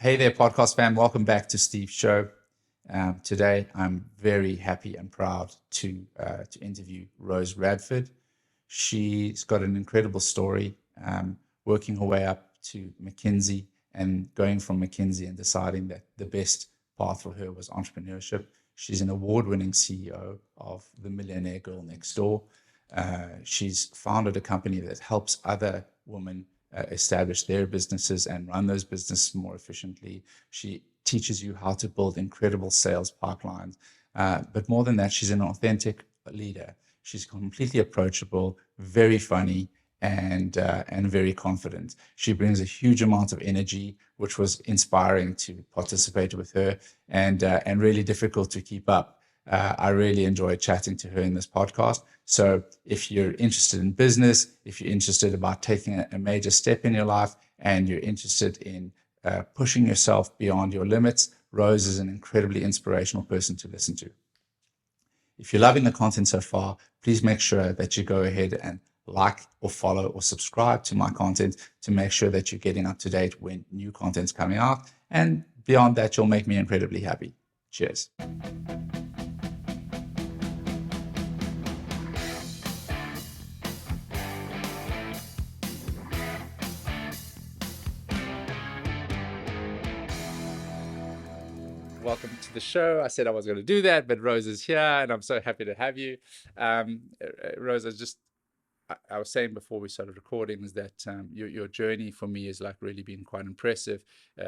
Hey there, podcast fam. Welcome back to Steve's show. Today, I'm very happy and proud to interview Rose Radford. She's got an incredible story, working her way up to McKinsey and going from McKinsey and deciding that the best path for her was entrepreneurship. She's an award-winning CEO of the Millionaire Girl Next Door. She's founded a company that helps other women establish their businesses and run those businesses more efficiently. She teaches you how to build incredible sales pipelines. But more than that, she's an authentic leader. She's completely approachable, very funny, and very confident. She brings a huge amount of energy, which was inspiring to participate with her, and really difficult to keep up. I really enjoyed chatting to her in this podcast. So if you're interested in business, if you're interested about taking a major step in your life, and you're interested in pushing yourself beyond your limits, Rose is an incredibly inspirational person to listen to. If you're loving the content so far, please make sure that you go ahead and like or follow or subscribe to my content to make sure that you're getting up to date when new content's coming out. And beyond that, you'll make me incredibly happy. Cheers. Welcome to the show. I said I was going to do that, but Rose is here, and I'm so happy to have you. Rose, I was saying before we started recording is that your journey for me has like really been quite impressive.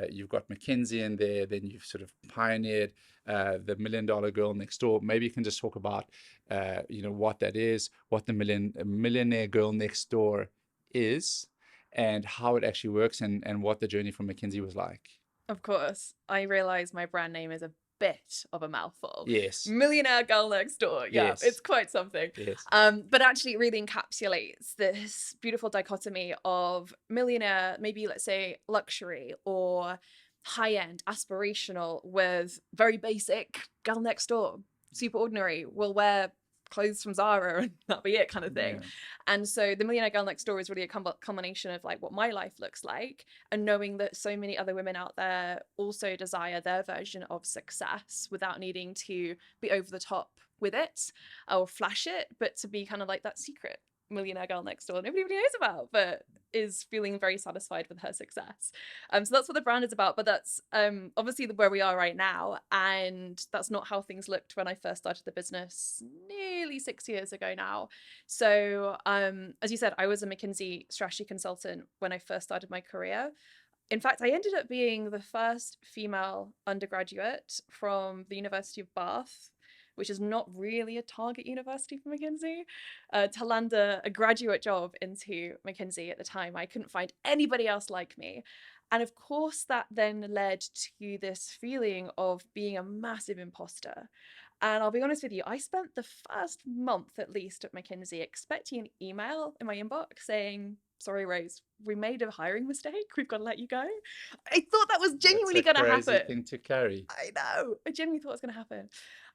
You've got McKinsey in there, then you've sort of pioneered the $1 Million Girl Next Door. Maybe you can just talk about what that is, what the Millionaire Girl Next Door is, and how it actually works, and what the journey from McKinsey was like. Of course, I realize my brand name is a bit of a mouthful. Yes. Millionaire Girl Next Door. Yeah, Yes. it's quite something. Yes. But actually it really encapsulates this beautiful dichotomy of millionaire, maybe let's say luxury or high-end, aspirational, with very basic girl next door, super ordinary, will wear clothes from Zara and that'll be it kind of thing. Yeah. And so the Millionaire Girl Next Door is really a culmination of like what my life looks like, and knowing that so many other women out there also desire their version of success without needing to be over the top with it or flash it, but to be kind of like that secret millionaire girl next door nobody really knows about, but is feeling very satisfied with her success. So that's what the brand is about, but that's obviously where we are right now, and that's not how things looked when I first started the business nearly 6 years ago now. So as you said, I was a McKinsey strategy consultant when I first started my career. In fact, I ended up being the first female undergraduate from the University of Bath, which is not really a target university for McKinsey, to land a graduate job into McKinsey at the time. I couldn't find anybody else like me. And of course, that then led to this feeling of being a massive imposter. And I'll be honest with you, I spent the first month at least at McKinsey expecting an email in my inbox saying, "Sorry, Rose, we made a hiring mistake. We've got to let you go." I thought that was genuinely going to happen. Crazy thing to carry. I know. I genuinely thought it was going to happen.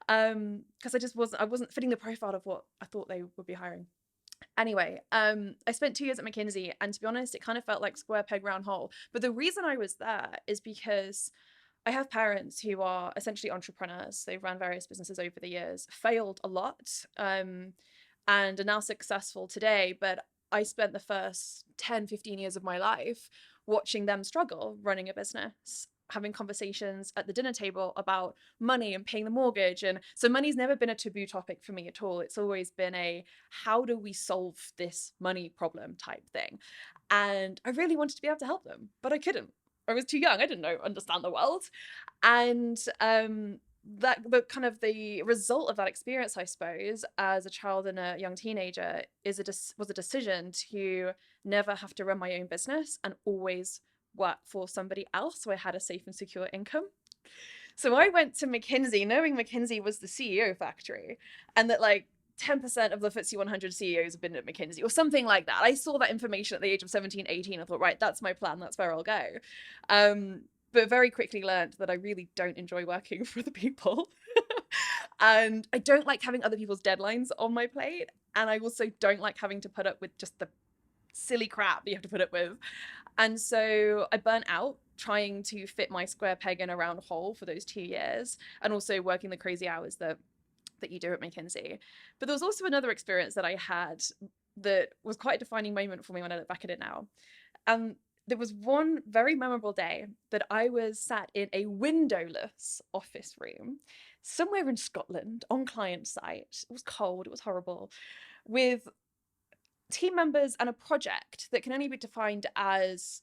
Because I wasn't fitting the profile of what I thought they would be hiring. Anyway, I spent 2 years at McKinsey, and to be honest, it kind of felt like square peg round hole. But the reason I was there is because I have parents who are essentially entrepreneurs. They've run various businesses over the years, failed a lot, and are now successful today. But I spent the first 10, 15 years of my life watching them struggle running a business, having conversations at the dinner table about money and paying the mortgage. And so money's never been a taboo topic for me at all. It's always been a how do we solve this money problem type thing. And I really wanted to be able to help them, but I couldn't. I was too young. I didn't understand the world. And that the result of that experience, I suppose, as a child and a young teenager, was a decision to never have to run my own business and always work for somebody else, so I had a safe and secure income. So I went to McKinsey knowing McKinsey was the CEO factory, and that like 10% of the FTSE 100 CEOs have been at McKinsey or something like that. I saw that information at the age of 17, 18. I thought, right, that's my plan. That's where I'll go. But very quickly learned that I really don't enjoy working for other people. And I don't like having other people's deadlines on my plate. And I also don't like having to put up with just the silly crap you have to put up with. And so I burnt out trying to fit my square peg in a round hole for those 2 years, and also working the crazy hours that you do at McKinsey. But there was also another experience that I had that was quite a defining moment for me when I look back at it now. And there was one very memorable day that I was sat in a windowless office room somewhere in Scotland on client site. It was cold, it was horrible, with team members and a project that can only be defined as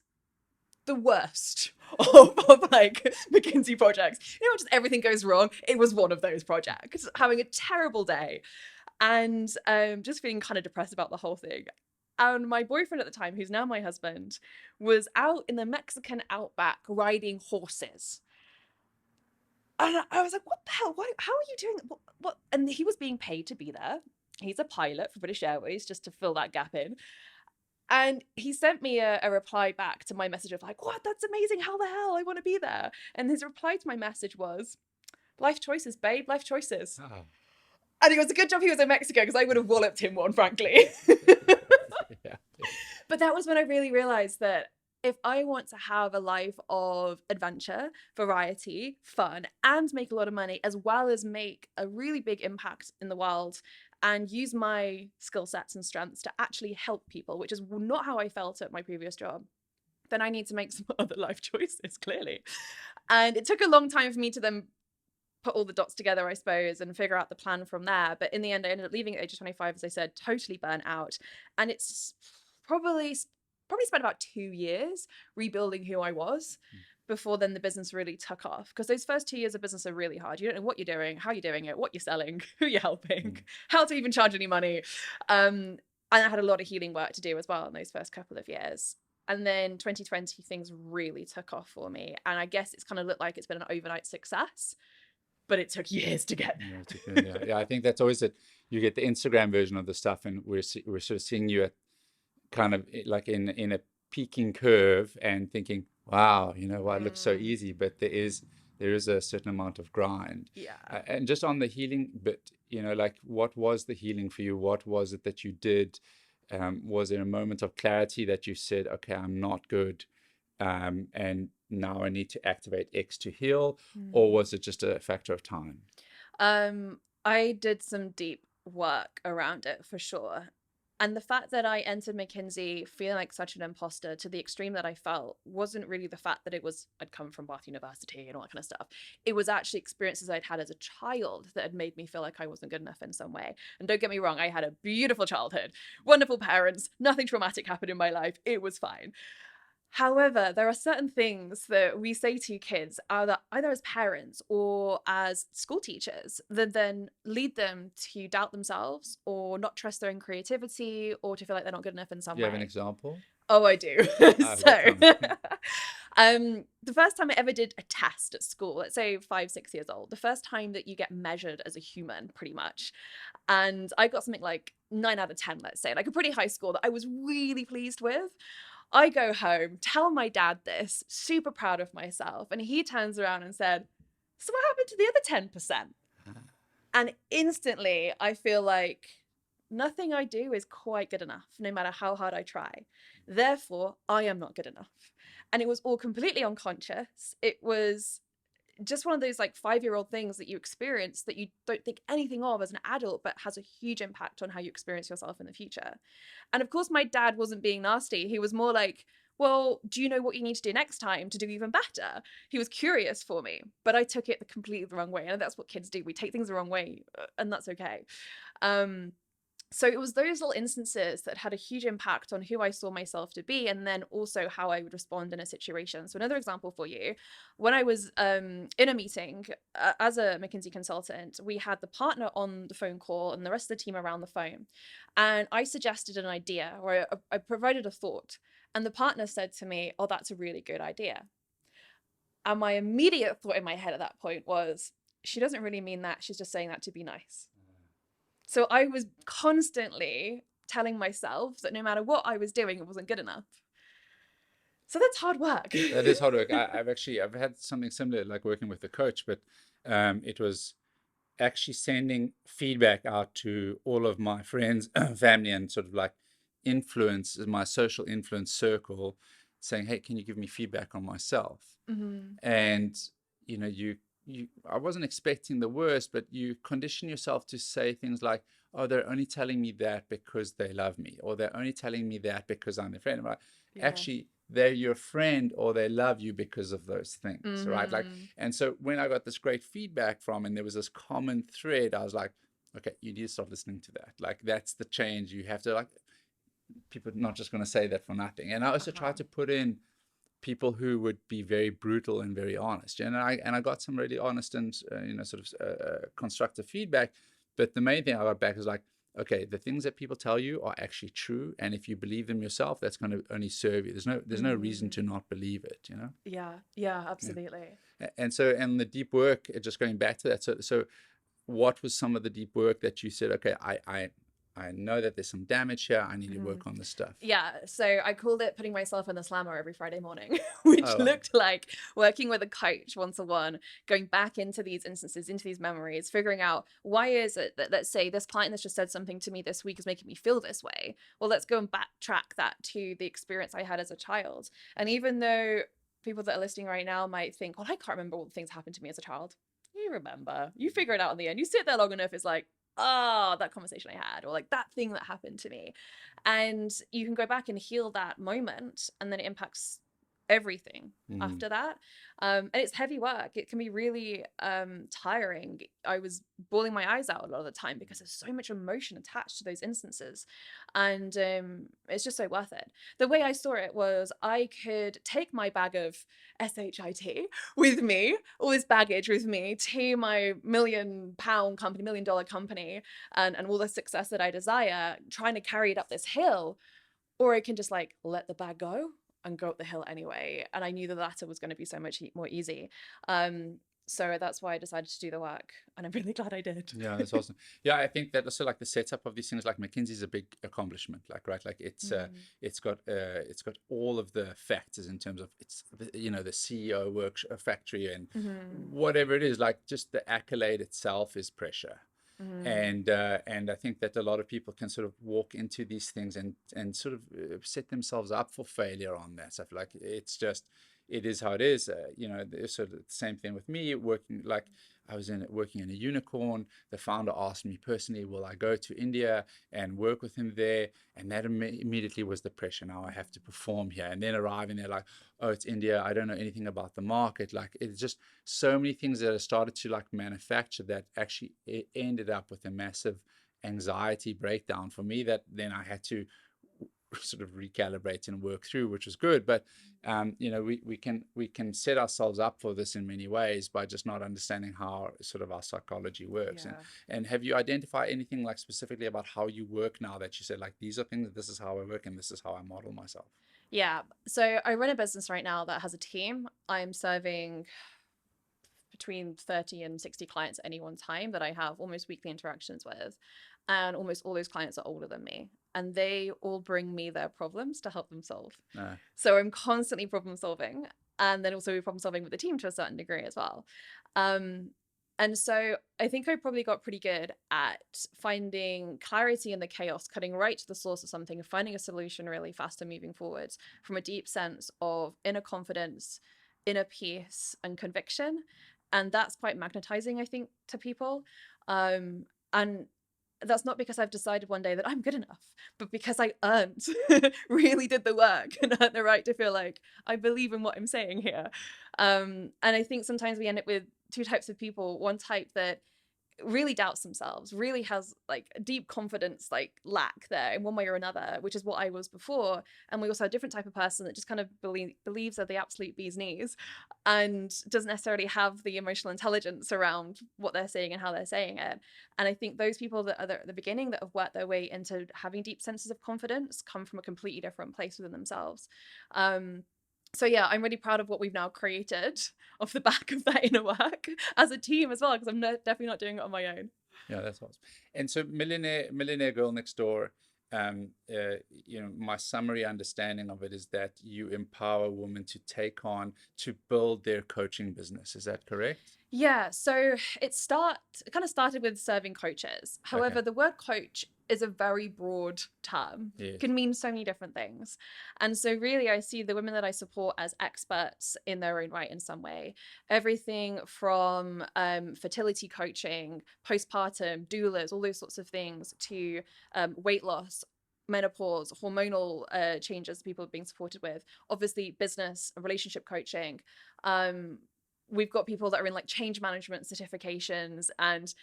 the worst of like McKinsey projects. You know, just everything goes wrong. It was one of those projects, having a terrible day and just feeling kind of depressed about the whole thing. And my boyfriend at the time, who's now my husband, was out in the Mexican outback riding horses. And I was like, what the hell? How are you doing? What? And he was being paid to be there. He's a pilot for British Airways, just to fill that gap in. And he sent me a reply back to my message of like, what? That's amazing. How the hell? I want to be there. And his reply to my message was, life choices, babe, life choices. Oh. And it was a good job he was in Mexico, because I would have walloped him one, frankly. Yeah. But that was when I really realized that if I want to have a life of adventure, variety, fun, and make a lot of money, as well as make a really big impact in the world and use my skill sets and strengths to actually help people, which is not how I felt at my previous job, then I need to make some other life choices, clearly. And it took a long time for me to then put all the dots together, I suppose, and figure out the plan from there. But in the end, I ended up leaving at the age of 25, as I said, totally burnt out. And it's probably spent about 2 years rebuilding who I was before then the business really took off. Because those first 2 years of business are really hard. You don't know what you're doing, how you're doing it, what you're selling, who you're helping, how to even charge any money. And I had a lot of healing work to do as well in those first couple of years. And then 2020, things really took off for me. And I guess it's kind of looked like it's been an overnight success, but it took years to get there. Yeah, I think that's always it. You get the Instagram version of the stuff, and we're sort of seeing you at kind of like in a peaking curve and thinking, wow, you know, it looks so easy, but there is a certain amount of grind. Yeah. And just on the healing bit, you know, like, what was the healing for you? What was it that you did? Was there a moment of clarity that you said, okay, I'm not good, and now I need to activate X to heal? Or was it just a factor of time? I did some deep work around it, for sure. And the fact that I entered McKinsey feeling like such an imposter to the extreme that I felt wasn't really the fact that I'd come from Bath University and all that kind of stuff. It was actually experiences I'd had as a child that had made me feel like I wasn't good enough in some way. And don't get me wrong, I had a beautiful childhood, wonderful parents, nothing traumatic happened in my life. It was fine. However, there are certain things that we say to kids either as parents or as school teachers that then lead them to doubt themselves or not trust their own creativity or to feel like they're not good enough in some way. Do you have an example? Oh, I do. The first time I ever did a test at school, let's say 5, 6 years old, the first time that you get measured as a human, pretty much. And I got something like 9 out of 10, let's say, like a pretty high score that I was really pleased with. I go home, tell my dad this, super proud of myself. And he turns around and said, so what happened to the other 10%? And instantly I feel like nothing I do is quite good enough, no matter how hard I try. Therefore, I am not good enough. And it was all completely unconscious. It was just one of those like 5-year-old things that you experience that you don't think anything of as an adult, but has a huge impact on how you experience yourself in the future. And of course, my dad wasn't being nasty. He was more like, well, do you know what you need to do next time to do even better? He was curious for me, but I took it completely the wrong way. And that's what kids do. We take things the wrong way, and that's okay. So it was those little instances that had a huge impact on who I saw myself to be, and then also how I would respond in a situation. So another example for you, when I was in a meeting as a McKinsey consultant, we had the partner on the phone call and the rest of the team around the phone. And I suggested an idea, or I provided a thought. And the partner said to me, oh, that's a really good idea. And my immediate thought in my head at that point was, she doesn't really mean that. She's just saying that to be nice. So I was constantly telling myself that no matter what I was doing, it wasn't good enough. So that's hard work. That is hard work. I've had something similar, like working with a coach, but it was actually sending feedback out to all of my friends, family, and sort of like my social influence circle, saying, hey, can you give me feedback on myself? Mm-hmm. And, you know, I wasn't expecting the worst, but you condition yourself to say things like, oh, they're only telling me that because they love me, or they're only telling me that because I'm their friend. Right? Yeah. Actually, they're your friend, or they love you because of those things, right? Like, Mm-hmm. and so when I got this great feedback from, and there was this common thread, I was like, okay, you need to start listening to that. Like, that's the change. You have to, like, people are not just going to say that for nothing. And I also Uh-huh. tried to put in people who would be very brutal and very honest. And I got some really honest and sort of constructive feedback. But the main thing I got back is like, okay, the things that people tell you are actually true, and if you believe them yourself, that's going to only serve you. There's no reason to not believe it. You know. Yeah. Yeah. Yeah. Absolutely. And so, and the deep work, just going back to that. So what was some of the deep work that you said, okay, I know that there's some damage here. I need to Mm-hmm. work on this stuff. Yeah, so I called it putting myself in the slammer every Friday morning, which Oh, wow. looked like working with a coach one-to-one, going back into these instances, into these memories, figuring out why is it that, let's say, this client that's just said something to me this week is making me feel this way. Well, let's go and backtrack that to the experience I had as a child. And even though people that are listening right now might think, well, I can't remember all the things that happened to me as a child. You remember, you figure it out in the end. You sit there long enough, it's like, oh, that conversation I had, or like that thing that happened to me. And you can go back and heal that moment, and then it impacts everything after that. And it's heavy work. It can be really tiring. I was bawling my eyes out a lot of the time because there's so much emotion attached to those instances. And it's just so worth it. The way I saw it was I could take my bag of SHIT with me, all this baggage with me, to my £1 million company, $1 million company, and all the success that I desire, trying to carry it up this hill. Or I can just like let the bag go and go up the hill anyway. And I knew the latter was going to be so much more easy. So that's why I decided to do the work, and I'm really glad I did. Yeah, that's awesome. Yeah, I think that also, like, the setup of these things, like McKinsey is a big accomplishment. Like, right, like it's got all of the factors in terms of the CEO works a factory and whatever it is. Like, just the accolade itself is pressure. And I think that a lot of people can sort of walk into these things and sort of set themselves up for failure on that stuff. Like, it is how it is. Sort of the same thing with me working. Like, I was working in a unicorn. The founder asked me personally, will I go to India and work with him there? And that immediately was the pressure. Now I have to perform here. And then arriving there, like, oh, it's India. I don't know anything about the market. Like, it's just so many things that I started to like manufacture that actually it ended up with a massive anxiety breakdown for me that then I had to sort of recalibrate and work through, which was good. But we can set ourselves up for this in many ways by just not understanding how sort of our psychology works. Yeah. And have you identified anything like specifically about how you work now that you said, like, these are things, this is how I work and this is how I model myself? Yeah. So I run a business right now that has a team. I'm serving between 30 and 60 clients at any one time that I have almost weekly interactions with. And almost all those clients are older than me. And they all bring me their problems to help them solve. So I'm constantly problem solving. And then also problem solving with the team to a certain degree as well. And so I think I probably got pretty good at finding clarity in the chaos, cutting right to the source of something, and finding a solution really fast and moving forwards from a deep sense of inner confidence, inner peace, and conviction. And that's quite magnetizing, I think, to people. And that's not because I've decided one day that I'm good enough, but because I really did the work and earned the right to feel like I believe in what I'm saying here. And I think sometimes we end up with two types of people. One type that really doubts themselves, really has like a deep confidence like lack there in one way or another, which is what I was before. And we also have a different type of person that just kind of believes they're the absolute bee's knees and doesn't necessarily have the emotional intelligence around what they're saying and how they're saying it. And I think those people that are at the beginning that have worked their way into having deep senses of confidence come from a completely different place within themselves. So yeah, I'm really proud of what we've now created off the back of that inner work as a team as well, because I'm definitely not doing it on my own. Yeah, that's awesome. And so Millionaire Girl Next Door, my summary understanding of it is that you empower women to build their coaching business. Is that correct? Yeah, so it kind of started with serving coaches. However, the word coach is a very broad term. Yes. It can mean so many different things. And so really I see the women that I support as experts in their own right in some way. Everything from fertility coaching, postpartum, doulas, all those sorts of things, to weight loss, menopause, hormonal changes people are being supported with, obviously business and relationship coaching. We've got people that are in like change management certifications and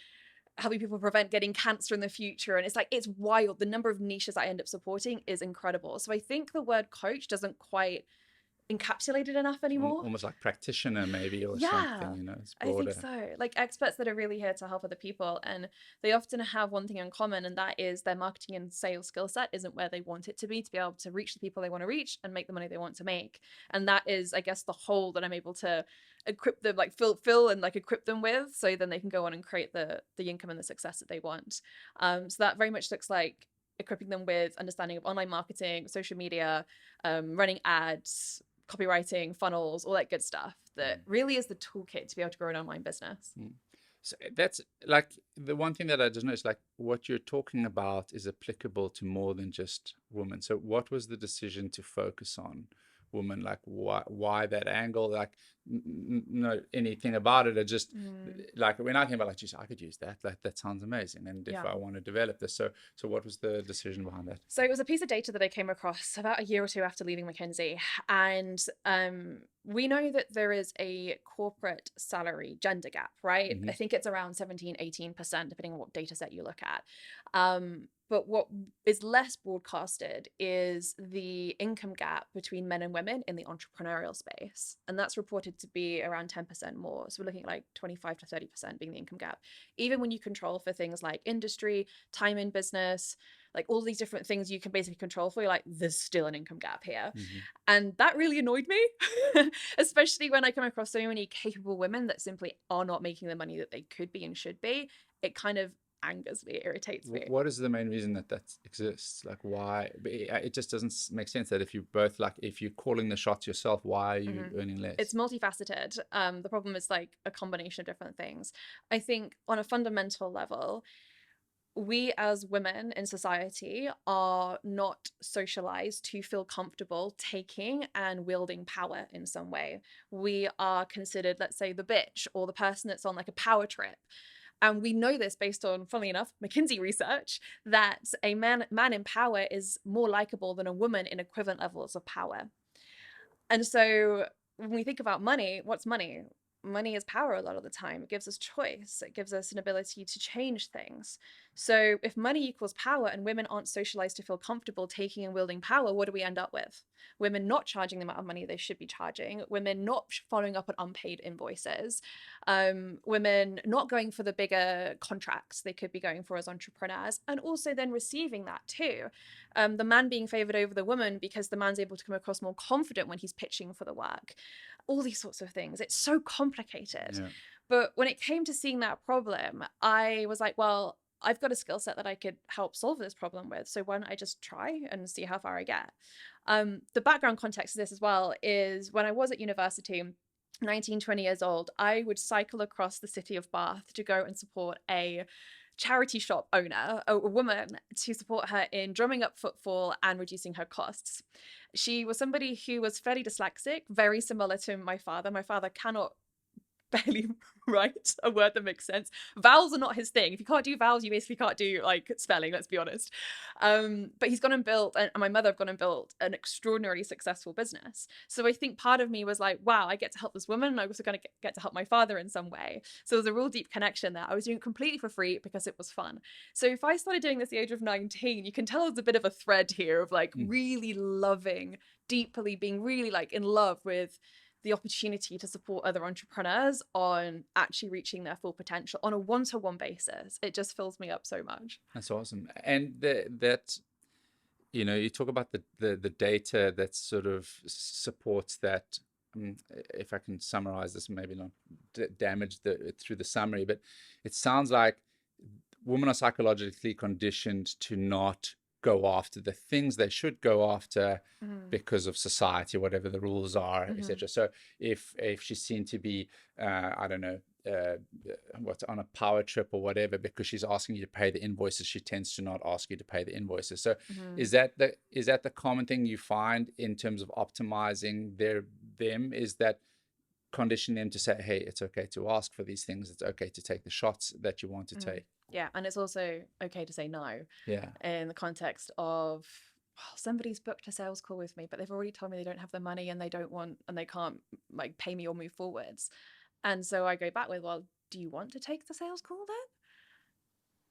helping people prevent getting cancer in the future. And it's like, it's wild. The number of niches I end up supporting is incredible. So I think the word coach doesn't quite encapsulate it enough anymore. Almost like practitioner maybe, or Yeah, something, you know, it's I think broader. so. Like experts that are really here to help other people. And they often have one thing in common, and that is their marketing and sales skill set isn't where they want it to be able to reach the people they want to reach and make the money they want to make. And that is, I guess, the hole that I'm able to equip them, like fill and like equip them with, so then they can go on and create the income and the success that they want. So that very much looks like equipping them with understanding of online marketing, social media, running ads, copywriting, funnels, all that good stuff that really is the toolkit to be able to grow an online business. So that's like the one thing that I just noticed, like what you're talking about is applicable to more than just women. So what was the decision to focus on women? Like why that angle? Like no anything about it. It just like when I came about, like, geez, I could use that. That sounds amazing. And if I want to develop this, so what was the decision behind that? So it was a piece of data that I came across about a year or two after leaving McKinsey, and we know that there is a corporate salary gender gap, right? I think it's around 17-18%, depending on what data set you look at. But what is less broadcasted is the income gap between men and women in the entrepreneurial space. And that's reported to be around 10% more. So we're looking at like 25 to 30% being the income gap. Even when you control for things like industry, time in business, like all these different things you can basically control for, you're like, there's still an income gap here. And that really annoyed me, especially when I come across so many capable women that simply are not making the money that they could be and should be. It kind of angers me, irritates me. What is the main reason that exists? Like why? It just doesn't make sense that if you both, like, if you're calling the shots yourself, why are you earning less? It's multifaceted. The problem is like a combination of different things. I think on a fundamental level, we as women in society are not socialized to feel comfortable taking and wielding power in some way. We are considered, let's say, the bitch or the person that's on like a power trip. And we know this based on, funnily enough, McKinsey research, that a man in power is more likable than a woman in equivalent levels of power. And so when we think about money, what's money? Money is power a lot of the time. It gives us choice. It gives us an ability to change things. So if money equals power and women aren't socialized to feel comfortable taking and wielding power, what do we end up with? Women not charging the amount of money they should be charging, women not following up on unpaid invoices, women not going for the bigger contracts they could be going for as entrepreneurs, and also then receiving that too. The man being favored over the woman because the man's able to come across more confident when he's pitching for the work. All these sorts of things. It's so complicated. Yeah. But when it came to seeing that problem, I was like, well, I've got a skill set that I could help solve this problem with. So why don't I just try and see how far I get? The background context of this as well is when I was at university, 19, 20 years old, I would cycle across the city of Bath to go and support a charity shop owner, a woman, to support her in drumming up footfall and reducing her costs. She was somebody who was fairly dyslexic, very similar to my father. My father cannot barely write a word that makes sense. Vowels are not his thing. If you can't do vowels, you basically can't do like spelling, let's be honest. But he's gone and built, and my mother have gone and built an extraordinarily successful business. So I think part of me was like, wow, I get to help this woman, and I also going to get to help my father in some way. So there's a real deep connection there. I was doing it completely for free because it was fun. So if I started doing this at the age of 19, you can tell there's a bit of a thread here of like really loving, deeply being really like in love with the opportunity to support other entrepreneurs on actually reaching their full potential on a one-to-one basis. It just fills me up so much. That's awesome. And that, you know, you talk about the data that sort of supports that. If I can summarize this, maybe not damage through the summary, but it sounds like women are psychologically conditioned to not go after the things they should go after Mm. because of society, whatever the rules are, Mhm. etc. So if she's seen to be, I don't know, what's on a power trip or whatever, because she's asking you to pay the invoices, she tends to not ask you to pay the invoices. So Mhm. is that the common thing you find in terms of optimizing them? Is that condition them to say, hey, it's okay to ask for these things, it's okay to take the shots that you want to take? Yeah, and it's also okay to say no Yeah. in the context of, well, somebody's booked a sales call with me, but they've already told me they don't have the money and they can't like pay me or move forwards. And so I go back with, well, do you want to take the sales call then?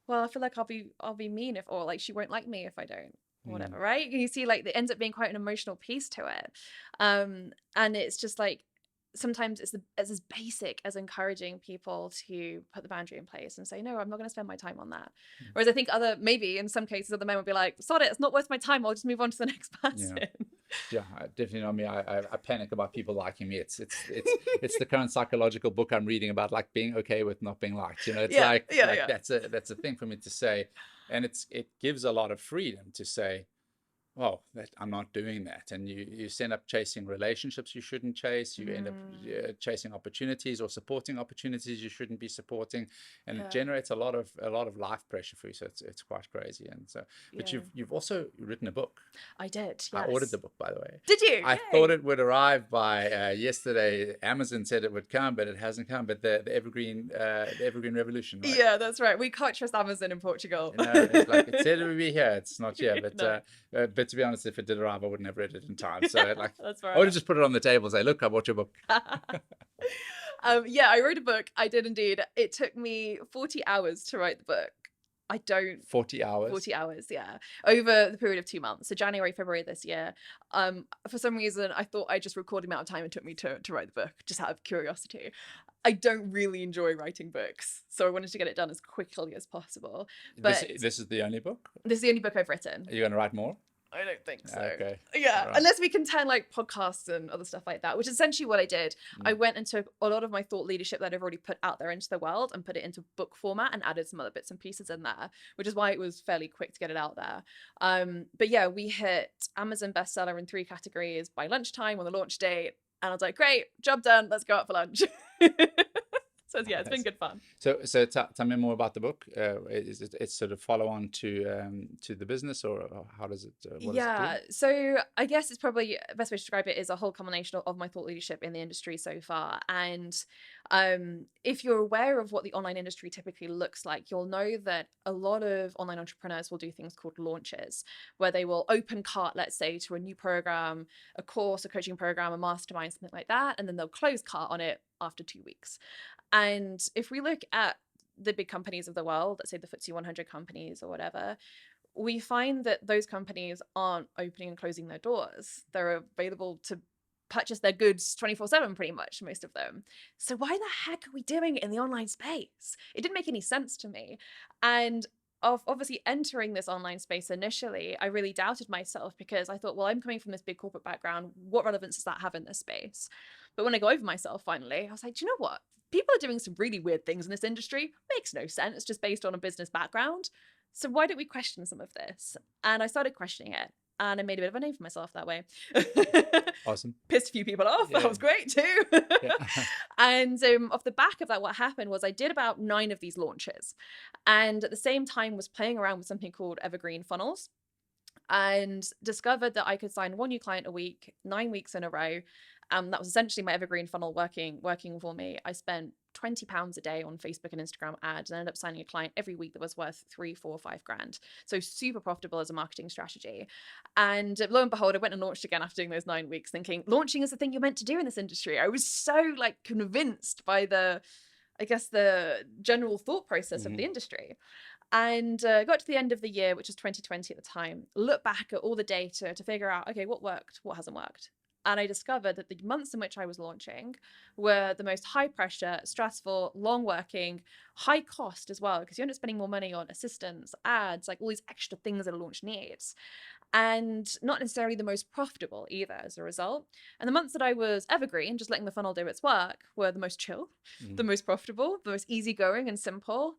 Well, I feel like I'll be mean if, or like she won't like me if I don't, or whatever, right? You see, like it ends up being quite an emotional piece to it. And it's just like sometimes it's as basic as encouraging people to put the boundary in place and say, no, I'm not going to spend my time on that. Whereas I think maybe in some cases other men would be like, sod it, it's not worth my time, I'll just move on to the next person. Yeah, definitely not me. I panic about people liking me. It's the current psychological book I'm reading about, like being okay with not being liked. It's that's a thing for me to say, and it gives a lot of freedom to say, well, I'm not doing that. And you end up chasing relationships you shouldn't chase. You end up chasing opportunities or supporting opportunities you shouldn't be supporting, and it generates a lot of life pressure for you. So it's quite crazy. And so, but you've also written a book. I did. Yes. I ordered the book, by the way. Did you? I thought it would arrive by yesterday. Amazon said it would come, but it hasn't come. But the Evergreen Revolution. Right? Yeah, that's right. We can't trust Amazon in Portugal. It's like it said it would be here. It's not here. But no. But to be honest, if it did arrive, I wouldn't have read it in time. So like, that's right. I would have just put it on the table and say, "Look, I bought your book." Yeah, I wrote a book. I did indeed. It took me 40 hours to write the book. 40 hours? 40 hours, yeah. Over the period of 2 months. So January, February this year. For some reason, I thought I just recorded the amount of time it took me to write the book, just out of curiosity. I don't really enjoy writing books, so I wanted to get it done as quickly as possible. But this is the only book? This is the only book I've written. Are you going to write more? I don't think so. Okay. Yeah, right. Unless we can turn like podcasts and other stuff like that, which is essentially what I did. I went and took a lot of my thought leadership that I've already put out there into the world and put it into book format and added some other bits and pieces in there, which is why it was fairly quick to get it out there. But yeah, we hit Amazon bestseller in 3 categories by lunchtime on the launch date. And I was like, great, job done, let's go out for lunch. So yeah, it's been good fun. So tell me more about the book. Is it's sort of follow on to the business, or how does it? What does it do? So I guess it's probably the best way to describe it is a whole combination of my thought leadership in the industry so far. And if you're aware of what the online industry typically looks like, you'll know that a lot of online entrepreneurs will do things called launches, where they will open cart, let's say, to a new program, a course, a coaching program, a mastermind, something like that, and then they'll close cart on it after 2 weeks. And if we look at the big companies of the world, let's say the FTSE 100 companies or whatever, we find that those companies aren't opening and closing their doors. They're available to purchase their goods 24/7, pretty much, most of them. So why the heck are we doing it in the online space? It didn't make any sense to me. And obviously entering this online space initially, I really doubted myself because I thought, well, I'm coming from this big corporate background. What relevance does that have in this space? But when I got over myself finally, I was like, do you know what? People are doing some really weird things in this industry. Makes no sense just based on a business background. So why don't we question some of this? And I started questioning it. And I made a bit of a name for myself that way. Awesome. Pissed a few people off. Yeah. That was great too. Yeah. And off the back of that, what happened was I did about 9 of these launches. And at the same time was playing around with something called evergreen funnels. And discovered that I could sign 1 new client a week, 9 weeks in a row. That was essentially my evergreen funnel working for me. I spent £20 a day on Facebook and Instagram ads and ended up signing a client every week that was worth 3, 4, 5 grand. So super profitable as a marketing strategy. And lo and behold, I went and launched again after doing those 9 weeks, thinking launching is the thing you're meant to do in this industry. I was so like convinced by the general thought process of the industry. And got to the end of the year, which was 2020 at the time, looked back at all the data to figure out, okay, what worked, what hasn't worked. And I discovered that the months in which I was launching were the most high pressure, stressful, long working, high cost as well, because you end up spending more money on assistants, ads, like all these extra things that a launch needs. And not necessarily the most profitable either as a result. And the months that I was evergreen, just letting the funnel do its work, were the most chill, the most profitable, the most easygoing and simple.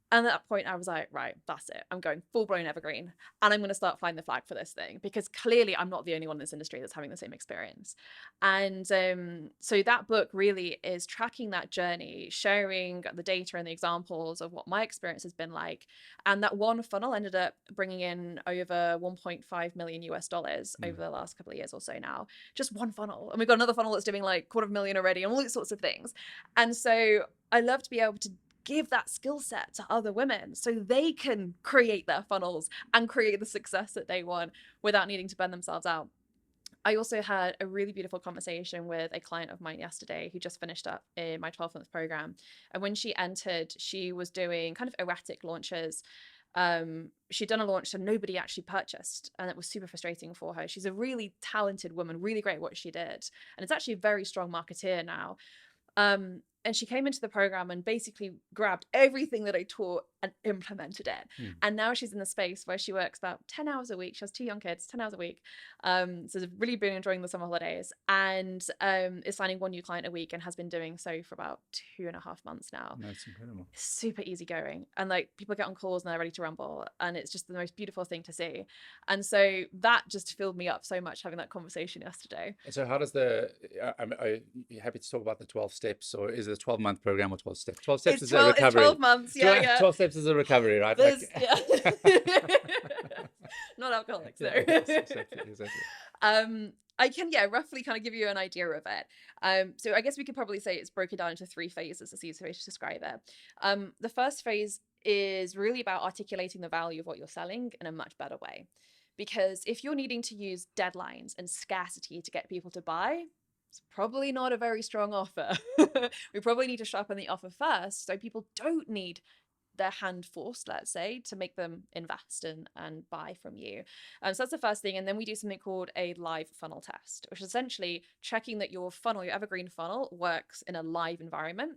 And at that point, I was like, right, that's it. I'm going full blown evergreen, and I'm going to start flying the flag for this thing, because clearly I'm not the only one in this industry that's having the same experience. And so that book really is tracking that journey, sharing the data and the examples of what my experience has been like. And that one funnel ended up bringing in over 1.5 million US dollars over the last couple of years or so now. Just one funnel. And we've got another funnel that's doing like $250,000 already, and all these sorts of things. And so I love to be able to give that skill set to other women so they can create their funnels and create the success that they want without needing to burn themselves out. I also had a really beautiful conversation with a client of mine yesterday who just finished up in my 12-month program. And when she entered, she was doing kind of erratic launches. She'd done a launch that nobody actually purchased, and it was super frustrating for her. She's a really talented woman, really great at what she did, and it's actually a very strong marketeer now. And she came into the program and basically grabbed everything that I taught and implemented it. And now she's in the space where she works about 10 hours a week. She has 2 young kids, 10 hours a week. So really been enjoying the summer holidays, and is signing 1 new client a week, and has been doing so for about 2.5 months now. That's incredible. It's super easygoing. And like, people get on calls and they're ready to rumble. And it's just the most beautiful thing to see. And so that just filled me up so much, having that conversation yesterday. And so how does are you happy to talk about the 12 steps, or is it a 12-month program or 12 steps? 12 steps It's is 12, a recovery. it's 12 months. Yeah. 12 steps is a recovery, right? Yeah. Not alcoholics, though. Exactly. I can, roughly kind of give you an idea of it. So I guess we could probably say it's broken down into 3 phases, as the easiest way to describe it. The first phase is really about articulating the value of what you're selling in a much better way. Because if you're needing to use deadlines and scarcity to get people to buy, it's probably not a very strong offer. We probably need to sharpen the offer first, so people don't need their hand forced, let's say, to make them invest and buy from you. So that's the first thing. And then we do something called a live funnel test, which is essentially checking that your funnel, your evergreen funnel, works in a live environment.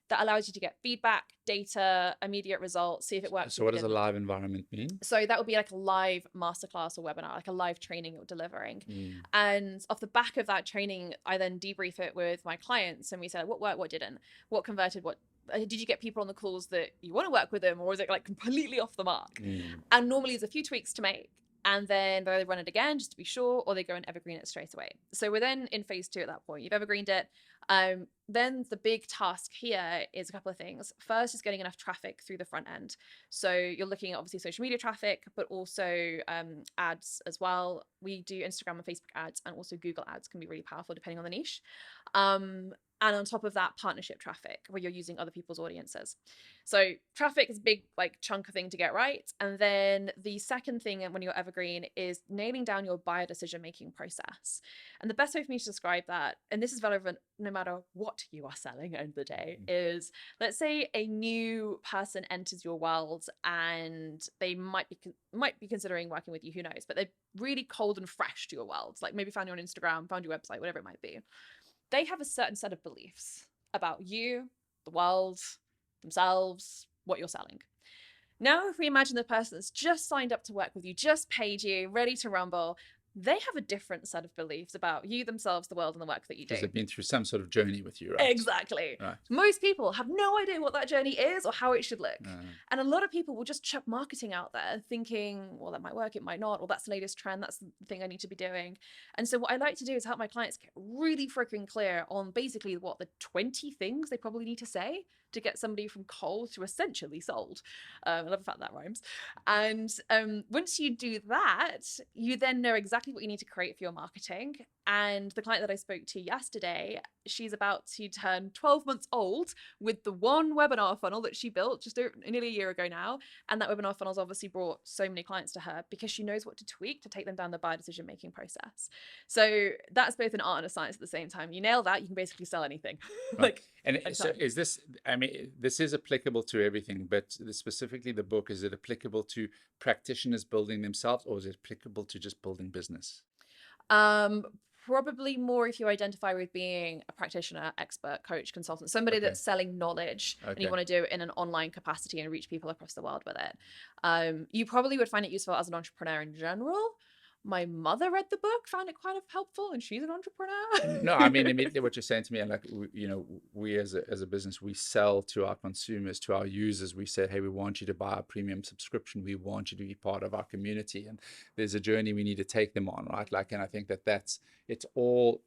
That allows you to get feedback, data, immediate results, see if it works. So what does a live environment mean? So that would be like a live masterclass or webinar, like a live training you're delivering. And off the back of that training, I then debrief it with my clients, and we said, what worked, what didn't, what converted, what did you get people on the calls that you want to work with them, or is it like completely off the mark? And normally there's a few tweaks to make. And then they run it again just to be sure, or they go and evergreen it straight away. So we're then in phase 2 at that point. You've evergreened it. Then the big task here is a couple of things. First is getting enough traffic through the front end. So you're looking at obviously social media traffic, but also ads as well. We do Instagram and Facebook ads, and also Google ads can be really powerful depending on the niche. And on top of that, partnership traffic, where you're using other people's audiences. So traffic is a big chunk of thing to get right. And then the second thing when you're evergreen is nailing down your buyer decision-making process. And the best way for me to describe that, and this is relevant no matter what you are selling at the end of the day, is, let's say a new person enters your world and they might be considering working with you, who knows, but they're really cold and fresh to your world. Like maybe found you on Instagram, found your website, whatever it might be. They have a certain set of beliefs about you, the world, themselves, what you're selling. Now, if we imagine the person that's just signed up to work with you, just paid you, ready to rumble, they have a different set of beliefs about you, themselves, the world, and the work that you do. Because they've been through some sort of journey with you, right? Exactly. Right. Most people have no idea what that journey is or how it should look. And a lot of people will just chuck marketing out there thinking, well, that might work, it might not, or that's the latest trend, that's the thing I need to be doing. And so what I like to do is help my clients get really freaking clear on basically what the 20 things they probably need to say to get somebody from cold to essentially sold. I love the fact that rhymes. And once you do that, you then know exactly what you need to create for your marketing. And the client that I spoke to yesterday, she's about to turn 12 months old with the one webinar funnel that she built just nearly a year ago now. And that webinar funnel's obviously brought so many clients to her because she knows what to tweak to take them down the buyer decision-making process. So that's both an art and a science at the same time. You nail that, you can basically sell anything. Right. So is this, I mean, this is applicable to everything, but specifically the book, is it applicable to practitioners building themselves, or is it applicable to just building business? Probably more if you identify with being a practitioner, expert, coach, consultant, somebody that's selling knowledge and you want to do it in an online capacity and reach people across the world with it. You probably would find it useful as an entrepreneur in general, My mother read the book, found it quite helpful, and she's an entrepreneur. No, I mean, immediately what you're saying to me, and like, we as a business, we sell to our consumers, to our users. We say, hey, we want you to buy a premium subscription. We want you to be part of our community, and there's a journey we need to take them on, right? Like, and I think it's all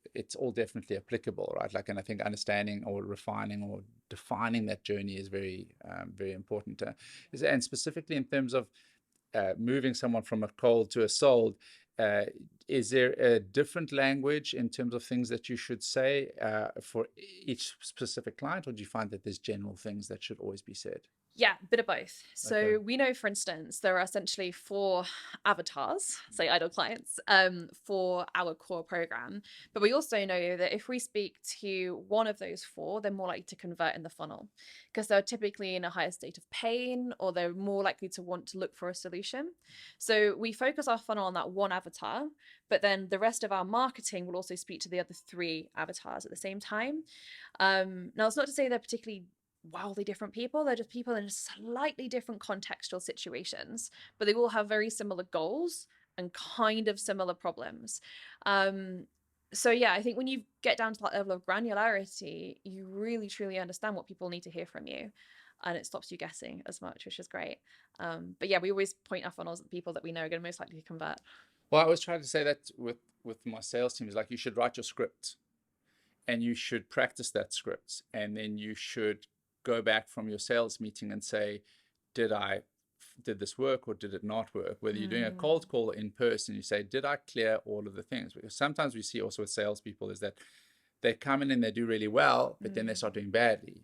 definitely applicable, right? Like, and I think understanding or refining or defining that journey is very, very important. And specifically in terms of moving someone from a cold to a sold, uh, is there a different language in terms of things that you should say for each specific client, or do you find that there's general things that should always be said? Yeah, a bit of both. So Okay. we know, for instance, there are essentially 4 avatars, say ideal clients, for our core program. But we also know that if we speak to one of those 4, they're more likely to convert in the funnel because they're typically in a higher state of pain, or they're more likely to want to look for a solution. So we focus our funnel on that one avatar, but then the rest of our marketing will also speak to the other 3 avatars at the same time. Now, it's not to say they're particularly wildly different people. They're just people in slightly different contextual situations, but they all have very similar goals and kind of similar problems. So yeah, I think when you get down to that level of granularity, you really truly understand what people need to hear from you, and it stops you guessing as much, which is great. But yeah, we always point our funnels at the people that we know are going to most likely convert. Well, I always try to say that with my sales team is like, you should write your script and you should practice that script, and then you should go back from your sales meeting and say, did this work or did it not work? Whether you're doing a cold call in person, you say, did I clear all of the things? Because sometimes we see also with salespeople is that they come in and they do really well, but then they start doing badly.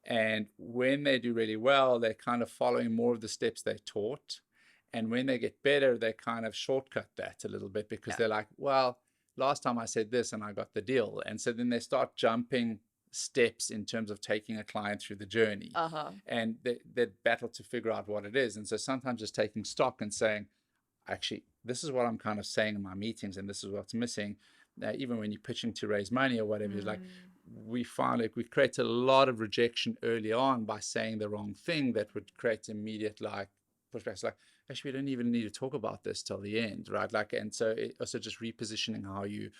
And when they do really well, they're kind of following more of the steps they taught. And when they get better, they kind of shortcut that a little bit because they're like, well, last time I said this and I got the deal. And so then they start jumping steps in terms of taking a client through the journey. And they battle to figure out what it is. And so sometimes just taking stock and saying, actually, this is what I'm kind of saying in my meetings, and this is what's missing. Even when you're pitching to raise money or whatever, it's like, we found like we create a lot of rejection early on by saying the wrong thing that would create immediate like pushback. It's like, actually, we don't even need to talk about this till the end, right? Like, and so it also just repositioning how you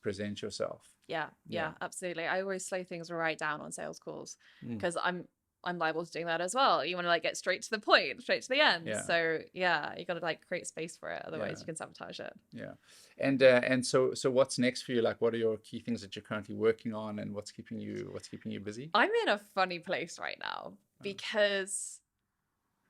present yourself. Yeah, absolutely. I always slow things right down on sales calls because I'm liable to doing that as well. You want to like get straight to the point, straight to the end. So yeah, you got to like create space for it, otherwise you can sabotage it. And so what's next for you? Like, what are your key things that you're currently working on, and what's keeping you busy? I'm in a funny place right now because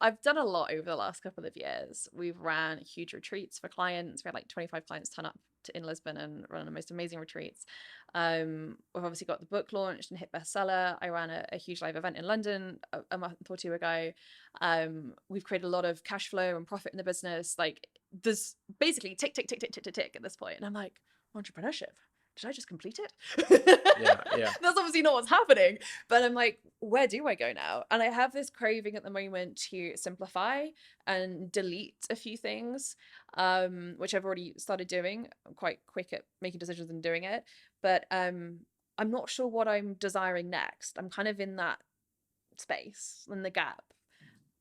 I've done a lot over the last couple of years. We've ran huge retreats for clients. We had like 25 clients turn up in Lisbon and run the most amazing retreats. We've obviously got the book launched and hit bestseller. I ran a huge live event in London a month or 2 ago. We've created a lot of cash flow and profit in the business. Like, there's basically tick, tick, tick, tick, tick, tick, tick at this point. And I'm like, entrepreneurship. Did I just complete it? That's obviously not what's happening. But I'm like, where do I go now? And I have this craving at the moment to simplify and delete a few things, which I've already started doing. I'm quite quick at making decisions and doing it. But I'm not sure what I'm desiring next. I'm kind of in that space, in the gap.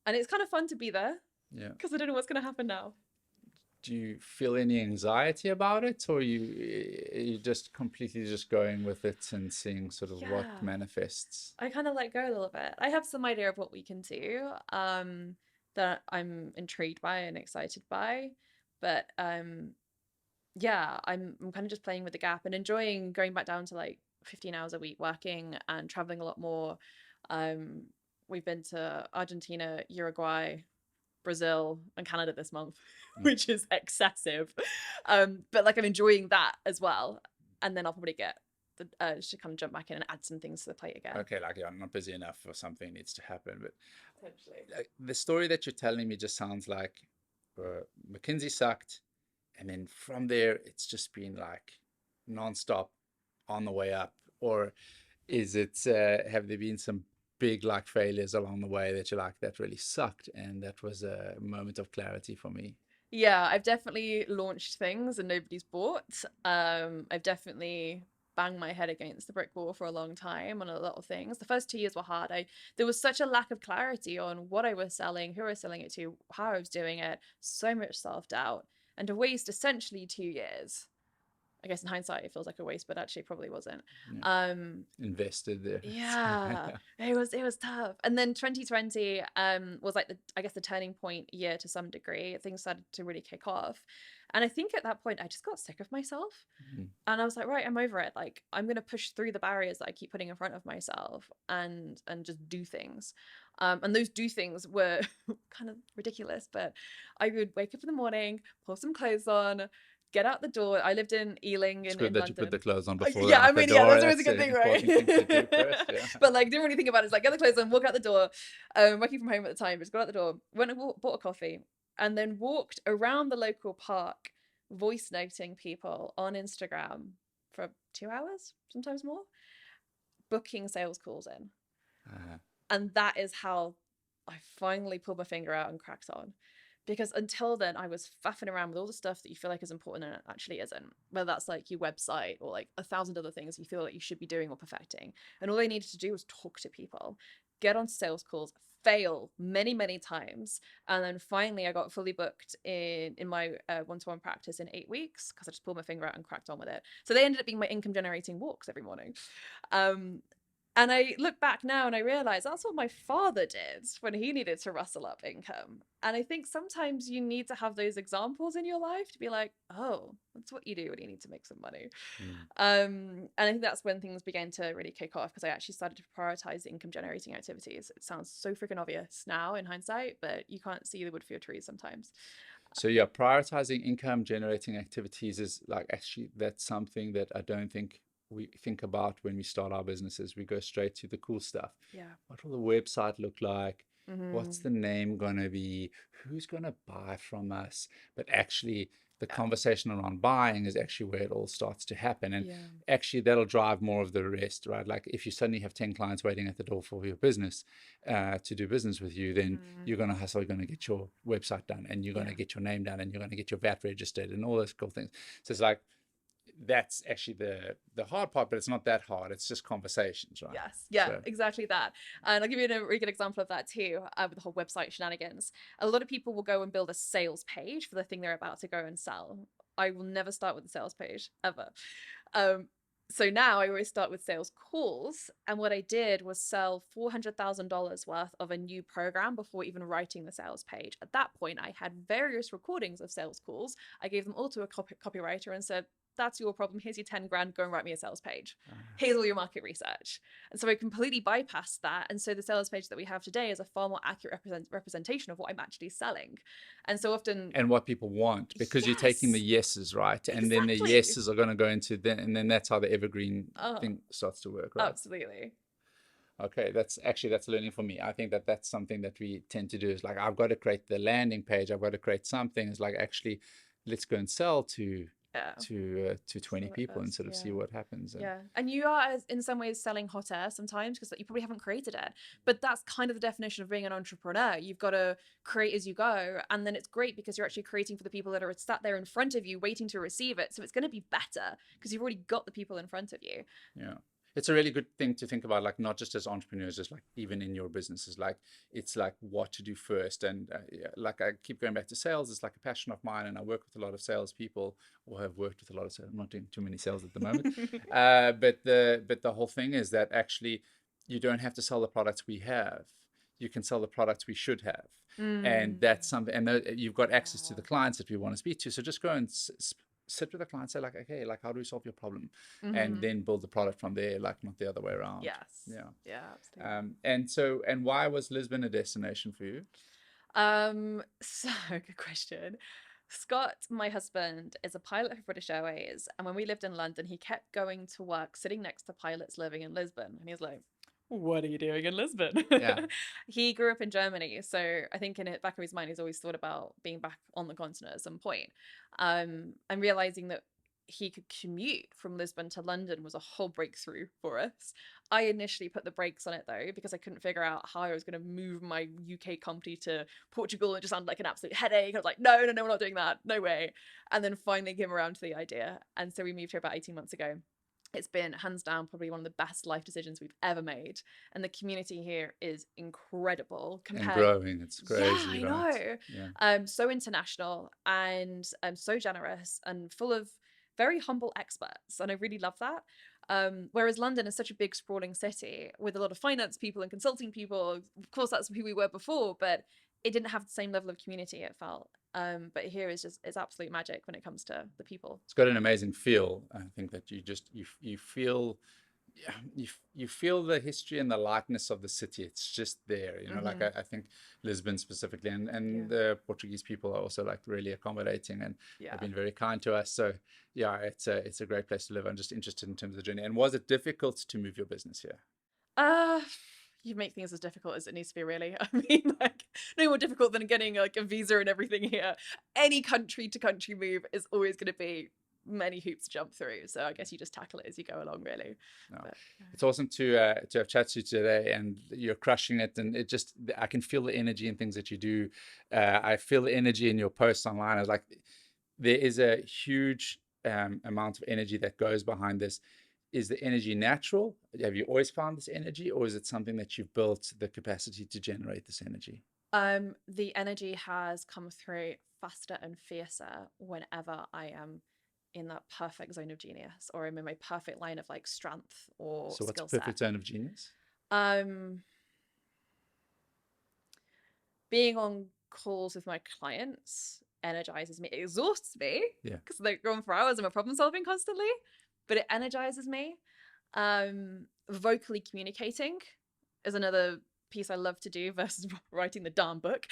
And it's kind of fun to be there. Because I don't know what's going to happen now. Do you feel any anxiety about it, or you just completely just going with it and seeing sort of what manifests? I kind of let go a little bit. I have some idea of what we can do that I'm intrigued by and excited by, but yeah, I'm kind of just playing with the gap and enjoying going back down to like 15 hours a week working and traveling a lot more. We've been to Argentina, Uruguay, Brazil, and Canada this month, which is excessive. But like, I'm enjoying that as well. And then I'll probably get the urge to kind of jump back in and add some things to the plate again. Okay, like, I'm not busy enough or something needs to happen. But the story that you're telling me just sounds like McKinsey sucked, and then from there it's just been like nonstop on the way up. Or is it have there been some big like failures along the way that you're like, that really sucked and that was a moment of clarity for me? Yeah, I've definitely launched things and nobody's bought. I've definitely banged my head against the brick wall for a long time on a lot of things. The first 2 years were hard. There was such a lack of clarity on what I was selling, who I was selling it to, how I was doing it, so much self-doubt. and to waste essentially 2 years. I guess in hindsight it feels like a waste, but actually it probably wasn't. Yeah. Invested there. Yeah, it was tough. And then 2020 was like the turning point year to some degree. Things started to really kick off. And I think at that point I just got sick of myself. And I was like, right, I'm over it. Like, I'm gonna push through the barriers that I keep putting in front of myself and just do things. And those do things were kind of ridiculous, but I would wake up in the morning, pull some clothes on, get out the door. I lived in Ealing It's in good that London. you put the clothes on before Yeah, I out the mean, yeah, door. that's always a good That's thing, an right? important thing to do first, yeah. But like, didn't really think about it. It's like, get the clothes on, walk out the door. Working from home at the time, just got out the door, went and bought a coffee, and then walked around the local park, voice noting people on Instagram for 2 hours, sometimes more, booking sales calls in. And that is how I finally pulled my finger out and cracked on. Because until then, I was faffing around with all the stuff that you feel like is important and it actually isn't. Whether that's like your website or like 1,000 other things you feel like you should be doing or perfecting. And all I needed to do was talk to people, get on sales calls, fail many, many times. And then finally, I got fully booked in my one-to-one practice in 8 weeks because I just pulled my finger out and cracked on with it. So they ended up being my income generating walks every morning. And I look back now and I realize that's what my father did when he needed to rustle up income. And I think sometimes you need to have those examples in your life to be like, oh, that's what you do when you need to make some money. And I think that's when things began to really kick off because I actually started to prioritize income generating activities. It sounds so freaking obvious now in hindsight, but you can't see the wood for your trees sometimes. So yeah, prioritizing income generating activities is like, actually, that's something that I don't think we think about when we start our businesses. We go straight to the cool stuff. Yeah. What will the website look like? What's the name gonna be? Who's gonna buy from us? But actually, the conversation around buying is actually where it all starts to happen. And actually, that'll drive more of the rest, right? Like if you suddenly have 10 clients waiting at the door for your business to do business with you, then you're going to hustle, you're going to get your website done, and you're going to get your name done, and you're going to get your VAT registered and all those cool things. So it's like, that's actually the hard part, but it's not that hard. It's just conversations, right? Yes. Yeah, exactly that. And I'll give you a really good example of that too, with the whole website shenanigans. A lot of people will go and build a sales page for the thing they're about to go and sell. I will never start with a sales page ever. So now I always start with sales calls. And what I did was sell $400,000 worth of a new program before even writing the sales page. At that point, I had various recordings of sales calls. I gave them all to a copywriter and said, that's your problem. Here's your 10 grand. Go and write me a sales page. Here's all your market research. And so I completely bypassed that. And so the sales page that we have today is a far more accurate representation of what I'm actually selling. And so often. And what people want, because you're taking the yeses, right? And then the yeses are going to go into then, and then that's how the evergreen thing starts to work, right? Absolutely. Okay, that's learning for me. I think that that's something that we tend to do is like, I've got to create the landing page. I've got to create something. It's like, actually, let's go and sell to 20 people and sort of see what happens. And you are in some ways selling hot air sometimes because you probably haven't created it, but that's kind of the definition of being an entrepreneur. You've got to create as you go, and then it's great because you're actually creating for the people that are sat there in front of you waiting to receive it, so it's going to be better because you've already got the people in front of you. It's a really good thing to think about, like not just as entrepreneurs, just like even in your businesses, like it's like what to do first. And like I keep going back to sales, it's like a passion of mine, and I work with a lot of salespeople, or have worked with a lot of sales. I'm not doing too many sales at the moment, but the whole thing is that actually you don't have to sell the products we have. You can sell the products we should have, and that's something. And you've got access to the clients that we want to speak to. So just go and sit with the client, say like, okay, like how do we solve your problem, and then build the product from there, like not the other way around. Absolutely. And why was Lisbon a destination for you? So good question. Scott, my husband, is a pilot for British Airways, and when we lived in London, he kept going to work sitting next to pilots living in Lisbon, and he was like, what are you doing in Lisbon? He grew up in Germany, so I think in the back of his mind, he's always thought about being back on the continent at some point. And realizing that he could commute from Lisbon to London was a whole breakthrough for us. I initially put the brakes on it though, because I couldn't figure out how I was going to move my UK company to Portugal. It just sounded like an absolute headache. I was like, no, we're not doing that. No way. And then finally came around to the idea. And so we moved here about 18 months ago. it's been hands down probably one of the best life decisions we've ever made. And the community here is incredible And compared. growing. It's Yeah, crazy, I right? know. Yeah. So international and so generous and full of very humble experts. And I really love that. Whereas London is such a big sprawling city with a lot of finance people and consulting people. Of course, that's who we were before, but it didn't have the same level of community, it felt. But here is just, it's absolute magic when it comes to the people. It's got an amazing feel. I think that you feel, yeah, you feel the history and the lightness of the city. It's just there, you know. Like I think Lisbon specifically, and the Portuguese people are also like really accommodating and have been very kind to us. So yeah, it's a great place to live. I'm just interested in terms of the journey. And was it difficult to move your business here? You make things as difficult as it needs to be, really. I mean, like, no more difficult than getting like a visa and everything here. Any country to country move is always going to be many hoops to jump through. So I guess you just tackle it as you go along, really. No. But, it's awesome to have chatted to you today, and you're crushing it. And it just, I can feel the energy in things that you do. I feel the energy in your posts online. I was like, there is a huge amount of energy that goes behind this. Is the energy natural? Have you always found this energy, or is it something that you've built the capacity to generate this energy? the energy has come through faster and fiercer whenever I am in that perfect zone of genius, or I'm in my perfect line of like strength or So what's skill perfect set. zone of genius? Um, being on calls with my clients energizes me. It exhausts me because they're going for hours and we're problem solving constantly, but it energizes me. Vocally communicating is another piece I love to do versus writing the darn book.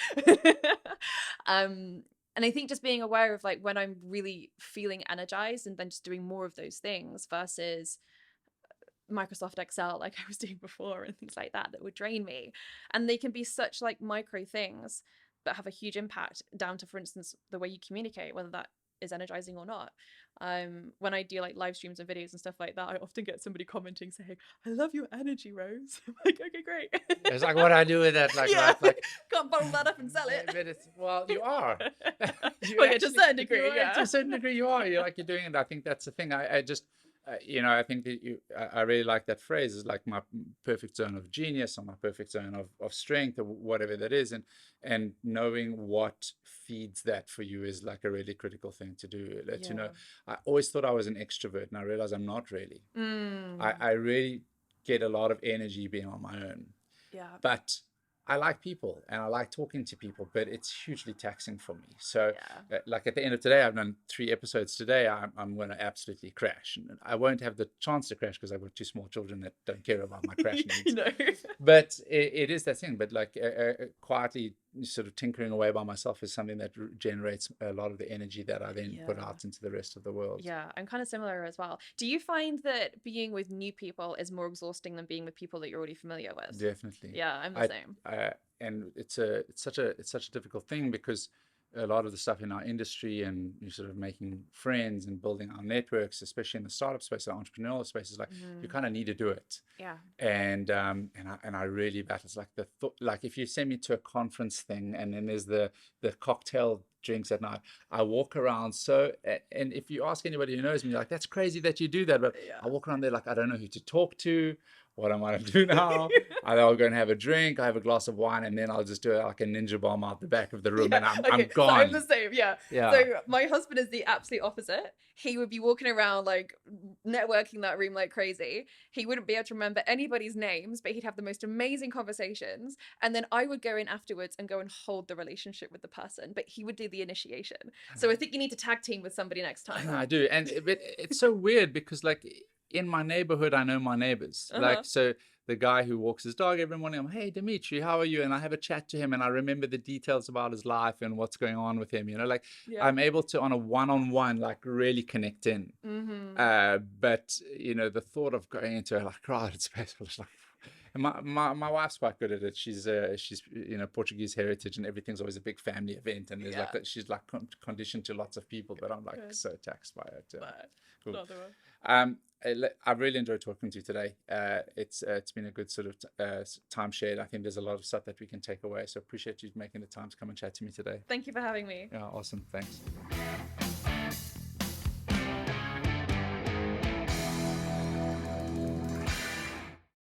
And I think just being aware of like when I'm really feeling energized and then just doing more of those things versus Microsoft Excel like I was doing before and things like that would drain me. And they can be such like micro things but have a huge impact down to, for instance, the way you communicate, whether that is energizing or not. When I do like live streams and videos and stuff like that, I often get somebody commenting saying, "I love your energy, Rose." I'm like, okay, great. It's like, what do I do with that? Like, yeah, right? Like, can't bottle that up and sell it. but it's, well, you are. You well, actually, yeah, to a certain degree, yeah. To a certain degree, you are. You're doing it. I think that's the thing. I just, you know, I think that I really like that phrase. Is like my perfect zone of genius or my perfect zone of strength or whatever that is, and knowing what feeds that for you is like a really critical thing to do. You know, I always thought I was an extrovert, and I realized I'm not really. I really get a lot of energy being on my own. Yeah. But I like people and I like talking to people, but it's hugely taxing for me. So, like at the end of today, I've done 3 episodes today. I'm going to absolutely crash, and I won't have the chance to crash because I've got 2 small children that don't care about my crash needs. No. But it is that thing. But like quietly sort of tinkering away by myself is something that generates a lot of the energy that I then put out into the rest of the world. Yeah, I'm kind of similar as well. Do you find that being with new people is more exhausting than being with people that you're already familiar with? Definitely. Yeah, I'm the same. And it's such a difficult thing because a lot of the stuff in our industry and you're sort of making friends and building our networks, especially in the startup space, the entrepreneurial space, is like you kind of need to do it. Yeah. And I really battle. It's like like if you send me to a conference thing and then there's the cocktail drinks at night, I walk around and if you ask anybody who knows me, like, that's crazy that you do that, but I walk around there like I don't know who to talk to. What am I going to do now? I'll go and have a drink. I have a glass of wine, and then I'll just do it like a ninja bomb out the back of the room, and I'm gone. So I'm the same, yeah. Yeah. So my husband is the absolute opposite. He would be walking around like networking that room like crazy. He wouldn't be able to remember anybody's names, but he'd have the most amazing conversations. And then I would go in afterwards and go and hold the relationship with the person, but he would do the initiation. So I think you need to tag team with somebody next time. I do, and it's so weird because like, in my neighborhood, I know my neighbors. Like, so the guy who walks his dog every morning, I'm, hey, Dimitri, how are you? And I have a chat to him and I remember the details about his life and what's going on with him. You know, like I'm able to, on a one-on-one, like really connect in. But, you know, the thought of going into a like crowded space was like, and my wife's quite good at it. She's you know, Portuguese heritage and everything's always a big family event. And there's like that, she's like conditioned to lots of people, but I'm like so taxed by it. Cool. I've really enjoyed talking to you today. It's been a good sort of time shared. I think there's a lot of stuff that we can take away. So appreciate you making the time to come and chat to me today. Thank you for having me. Yeah, awesome. Thanks.